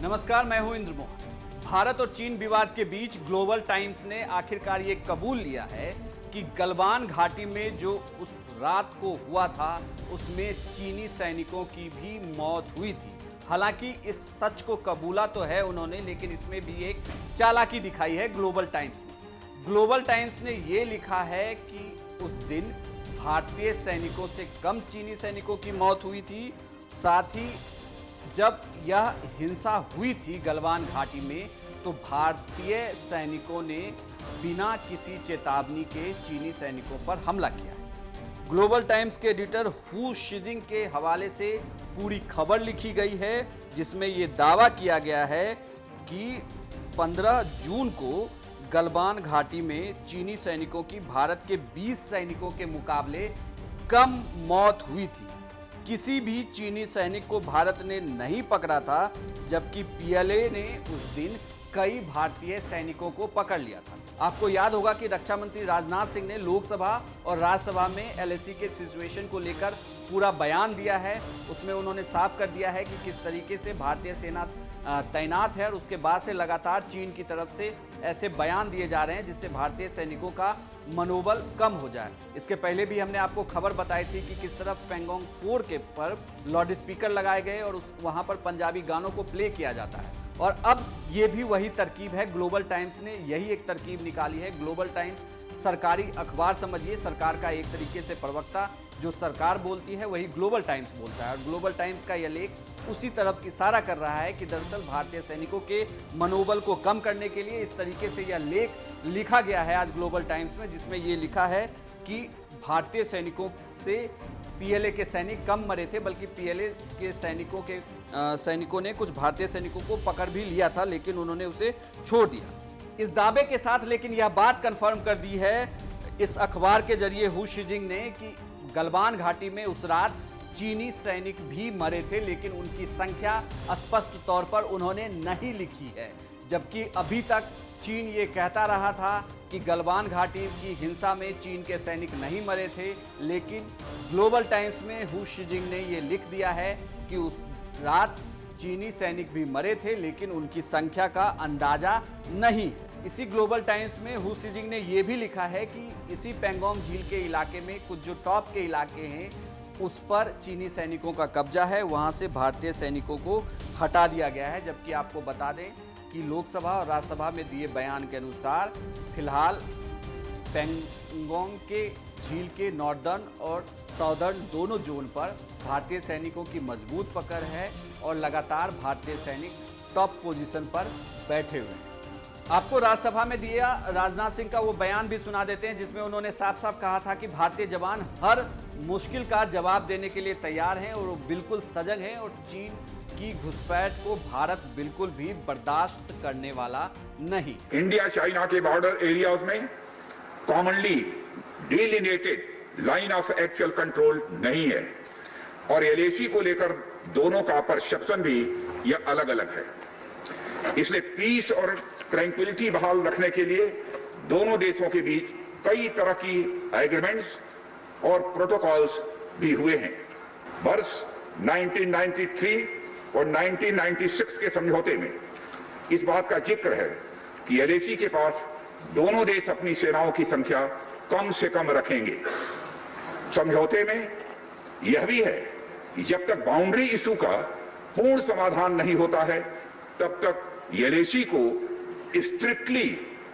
नमस्कार, मैं हूं इंद्र मोहन। भारत और चीन विवाद के बीच ग्लोबल टाइम्स ने आखिरकार ये कबूल लिया है कि गलवान घाटी में जो उस रात को हुआ था उसमें चीनी सैनिकों की भी मौत हुई थी। हालांकि इस सच को कबूला तो है उन्होंने, लेकिन इसमें भी एक चालाकी दिखाई है ग्लोबल टाइम्स ने। ग्लोबल टाइम्स ने ये लिखा है कि उस दिन भारतीय सैनिकों से कम चीनी सैनिकों की मौत हुई थी। साथ ही जब यह हिंसा हुई थी गलवान घाटी में, तो भारतीय सैनिकों ने बिना किसी चेतावनी के चीनी सैनिकों पर हमला किया। ग्लोबल टाइम्स के एडिटर हू शिजिंग के हवाले से पूरी खबर लिखी गई है, जिसमें यह दावा किया गया है कि 15 जून को गलवान घाटी में चीनी सैनिकों की भारत के 20 सैनिकों के मुकाबले कम मौत हुई थी। किसी भी चीनी सैनिक को भारत ने नहीं पकड़ा था, जबकि पीएलए ने उस दिन कई भारतीय सैनिकों को पकड़ लिया था। आपको याद होगा कि रक्षा मंत्री राजनाथ सिंह ने लोकसभा और राज्यसभा में एलएसी के सिचुएशन को लेकर पूरा बयान दिया है। उसमें उन्होंने साफ कर दिया है कि किस तरीके से भारतीय सेना तैनात है, और उसके बाद से लगातार चीन की तरफ से ऐसे बयान दिए जा रहे हैं जिससे भारतीय सैनिकों का मनोबल कम हो जाए। इसके पहले भी हमने आपको खबर बताई थी कि किस तरह पेंगोंग 4 के पर लाउड स्पीकर लगाए गए और वहां पर पंजाबी गानों को प्ले किया जाता है। और अब ये भी वही तरकीब है। ग्लोबल टाइम्स ने यही एक तरकीब निकाली है। ग्लोबल टाइम्स सरकारी अखबार समझिए, सरकार का एक तरीके से प्रवक्ता। जो सरकार बोलती है वही ग्लोबल टाइम्स बोलता है, और ग्लोबल टाइम्स का यह लेख उसी तरफ इशारा कर रहा है कि दरअसल भारतीय सैनिकों के मनोबल को कम करने के लिए इस तरीके से यह लेख लिखा गया है आज ग्लोबल टाइम्स में, जिसमें यह लिखा है कि भारतीय सैनिकों से पीएलए के सैनिक कम मरे थे, बल्कि पीएलए के सैनिकों ने कुछ भारतीय सैनिकों को पकड़ भी लिया था, लेकिन उन्होंने उसे छोड़ दिया। इस दावे के साथ लेकिन यह बात कंफर्म कर दी है इस अखबार के जरिए हू शिजिंग ने कि गलवान घाटी में उस रात चीनी सैनिक भी मरे थे, लेकिन उनकी संख्या स्पष्ट तौर पर उन्होंने नहीं लिखी है। जबकि अभी तक चीन ये कहता रहा था कि गलवान घाटी की हिंसा में चीन के सैनिक नहीं मरे थे, लेकिन ग्लोबल टाइम्स में हू शिजिंग ने ये लिख दिया है कि उस रात चीनी सैनिक भी मरे थे, लेकिन उनकी संख्या का अंदाजा नहीं है। इसी ग्लोबल टाइम्स में हू शिजिंग ने यह भी लिखा है कि इसी पेंगोंग झील के इलाके में कुछ जो टॉप के इलाके हैं उस पर चीनी सैनिकों का कब्जा है, वहां से भारतीय सैनिकों को हटा दिया गया है। जबकि आपको बता दें कि लोकसभा और राज्यसभा में दिए बयान के अनुसार फिलहाल पेंगोंग के झील के नॉर्दर्न और साउदर्न दोनों जोन पर भारतीय सैनिकों की मजबूत पकड़ है, और लगातार भारतीय सैनिक टॉप पोजीशन पर बैठे हुए हैं। आपको राज्यसभा में दिया राजनाथ सिंह का वो बयान भी सुना देते हैं, जिसमें उन्होंने साफ साफ कहा था कि भारतीय जवान हर मुश्किल का जवाब देने के लिए तैयार हैं और वो बिल्कुल सजग हैं, और चीन की घुसपैठ को भारत बिल्कुल भी बर्दाश्त करने वाला नहीं। इंडिया चाइना के बॉर्डर एरियाज में commonly delineated line of actual control नहीं है, और एलएसी को लेकर दोनों का परसेप्शन भी यह अलग अलग है। इसलिए पीस और ट्रैंक्विलिटी बहाल रखने के लिए दोनों देशों के बीच कई तरह की एग्रीमेंट्स और प्रोटोकॉल्स भी हुए हैं। वर्ष 1993 और 1996 के समझौते में इस बात का जिक्र है कि एलएसी के पास दोनों देश अपनी सेनाओं की संख्या कम से कम रखेंगे। समझौते में यह भी है कि जब तक बाउंड्री इशू का पूर्ण समाधान नहीं होता है, तब तक एलएसी को स्ट्रिक्टली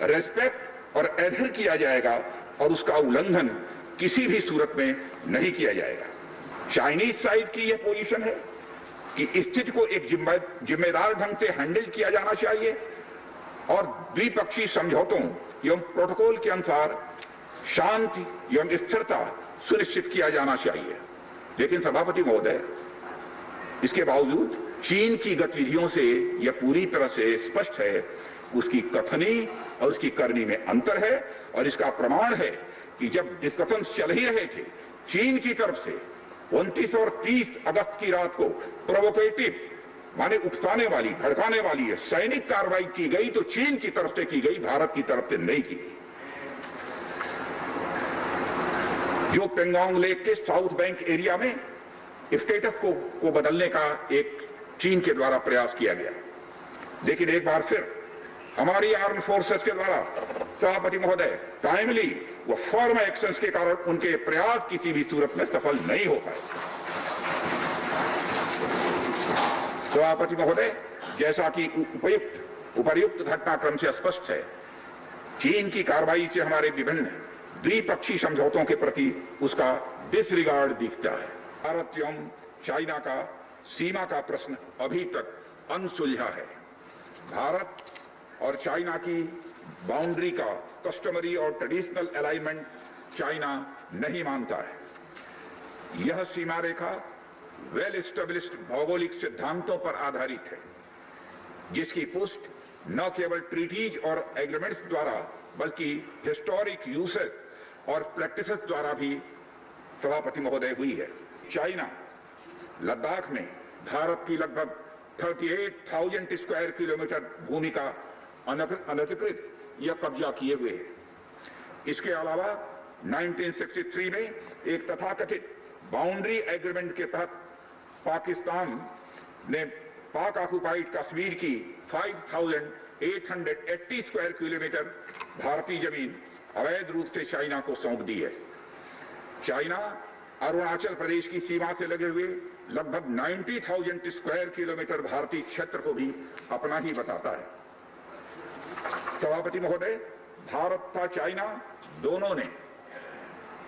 रेस्पेक्ट और एडहर किया जाएगा, और उसका उल्लंघन किसी भी सूरत में नहीं किया जाएगा। चाइनीज साइड की यह पोजीशन है कि स्थिति को एक जिम्मेदार ढंग से हैंडल किया जाना चाहिए, और द्विपक्षीय समझौतों एवं प्रोटोकॉल के अनुसार शांति एवं स्थिरता सुनिश्चित किया जाना चाहिए। लेकिन सभापति महोदय, इसके बावजूद चीन की गतिविधियों से यह पूरी तरह से स्पष्ट है, उसकी कथनी और उसकी करनी में अंतर है। और इसका प्रमाण है कि जब डिस्कशन चल ही रहे थे, चीन की तरफ से 29 और 30 अगस्त की रात को प्रोवोकेटिव माने उकसाने वाली, भड़काने वाली है सैनिक कार्रवाई की गई, तो चीन की तरफ से की गई, भारत की तरफ से नहीं की गई। जो पेंगोंग लेक के साउथ बैंक एरिया में स्टेटस को बदलने का एक चीन के द्वारा प्रयास किया गया, लेकिन एक बार फिर हमारी आर्म फोर्सेस के द्वारा सभापति महोदय टाइमली व फर्म एक्शंस के कारण उनके प्रयास किसी भी सूरत में सफल नहीं हो पाए। सभापति महोदय, जैसा कि उपर्युक्त घटनाक्रम से स्पष्ट है, चीन की कार्रवाई से हमारे विभिन्न द्विपक्षीय समझौतों के प्रति उसका डिसरिगार्ड दिखता है। भारत एवं चाइना का सीमा का प्रश्न अभी तक अनसुलझा है। भारत और चाइना की बाउंड्री का कस्टमरी और ट्रेडिशनल अलाइनमेंट चाइना नहीं मानता है। यह सीमा रेखा वेल एस्टेब्लिश्ड भौगोलिक सिद्धांतों पर आधारित है, जिसकी पुष्टि न केवल ट्रीटीज और एग्रीमेंट्स द्वारा बल्कि हिस्टोरिक यूसेज और प्रैक्टिसेस द्वारा भी सभापति महोदय हुई है। चाइना लद्दाख में भारत की लगभग 38,000 स्क्वायर किलोमीटर भूमि का अनधिकृत या कब्जा किए हुए है। इसके अलावा 1963 में एक तथाकथित बाउंड्री एग्रीमेंट के तहत पाकिस्तान ने पाक ऑक्युपाइड कश्मीर की 5,880 स्क्वायर किलोमीटर भारतीय जमीन अवैध रूप से चाइना को सौंप दी है। चाइना अरुणाचल प्रदेश की सीमा से लगे हुए लगभग 90,000 स्क्वायर किलोमीटर भारतीय क्षेत्र को भी अपना ही बताता है। सभापति महोदय, भारत तथा चाइना दोनों ने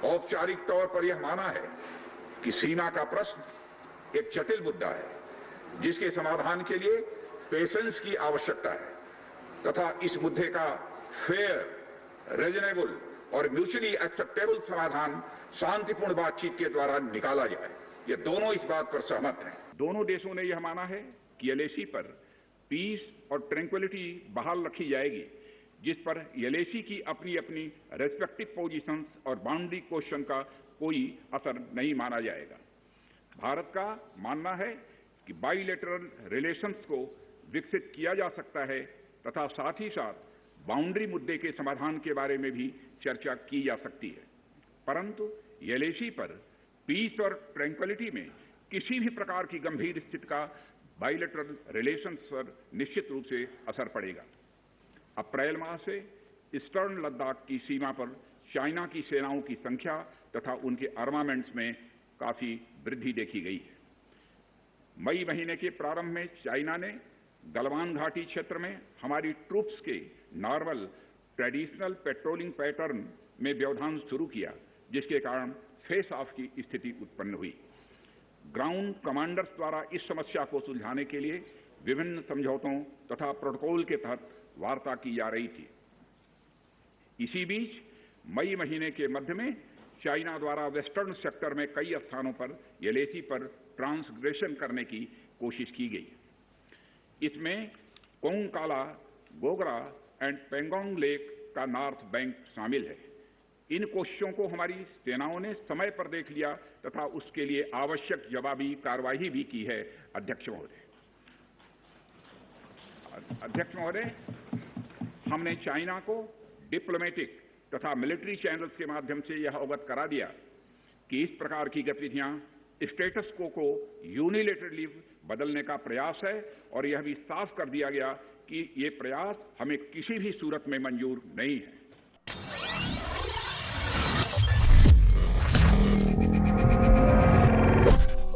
औपचारिक तौर पर यह माना है कि सीमा का प्रश्न एक जटिल मुद्दा है, जिसके समाधान के लिए पेशेंस की आवश्यकता है तथा इस मुद्दे का फेयर, रीजनेबल और म्यूचुअली एक्सेप्टेबल समाधान शांतिपूर्ण बातचीत के द्वारा निकाला जाए। ये दोनों इस बात पर सहमत हैं। दोनों देशों ने यह माना है कि एलएसी पर पीस और ट्रैंक्विलिटी बहाल रखी जाएगी, जिस पर एलएसी की अपनी अपनी रेस्पेक्टिव पोजीशंस और बाउंड्री क्वेश्चन का कोई असर नहीं माना जाएगा। भारत का मानना है कि बाइलेटरल रिलेशंस को विकसित किया जा सकता है तथा साथ ही साथ बाउंड्री मुद्दे के समाधान के बारे में भी चर्चा की जा सकती है, परंतु एलएसी पर पीस और ट्रैंक्विलिटी में किसी भी प्रकार की गंभीर स्थिति का बाइलेटरल रिलेशंस पर निश्चित रूप से असर पड़ेगा। अप्रैल माह से ईस्टर्न लद्दाख की सीमा पर चाइना की सेनाओं की संख्या तथा उनके आर्मामेंट्स में काफी वृद्धि देखी गई है। मई महीने के प्रारंभ में चाइना ने गलवान घाटी क्षेत्र में हमारी ट्रूप्स के नॉर्मल ट्रेडिशनल पेट्रोलिंग पैटर्न में व्यवधान शुरू किया, जिसके कारण फेस ऑफ की स्थिति उत्पन्न हुई। ग्राउंड कमांडर्स द्वारा इस समस्या को सुलझाने के लिए विभिन्न समझौतों तथा प्रोटोकॉल के तहत वार्ता की जा रही थी। इसी बीच मई महीने के मध्य में चाइना द्वारा वेस्टर्न सेक्टर में कई स्थानों पर एलएसी पर ट्रांसग्रेशन करने की कोशिश की गई। इसमें कोंगकाला, गोगरा एंड पेंगोंग लेक का नॉर्थ बैंक शामिल है। इन कोशिशों को हमारी सेनाओं ने समय पर देख लिया तथा उसके लिए आवश्यक जवाबी कार्रवाई भी की है। अध्यक्ष महोदय, हमने चाइना को डिप्लोमेटिक तथा मिलिट्री चैनल्स के माध्यम से यह अवगत करा दिया कि इस प्रकार की गतिविधियां स्टेटस को यूनिलेटरली बदलने का प्रयास है और यह भी साफ कर दिया गया कि ये प्रयास हमें किसी भी सूरत में मंजूर नहीं है।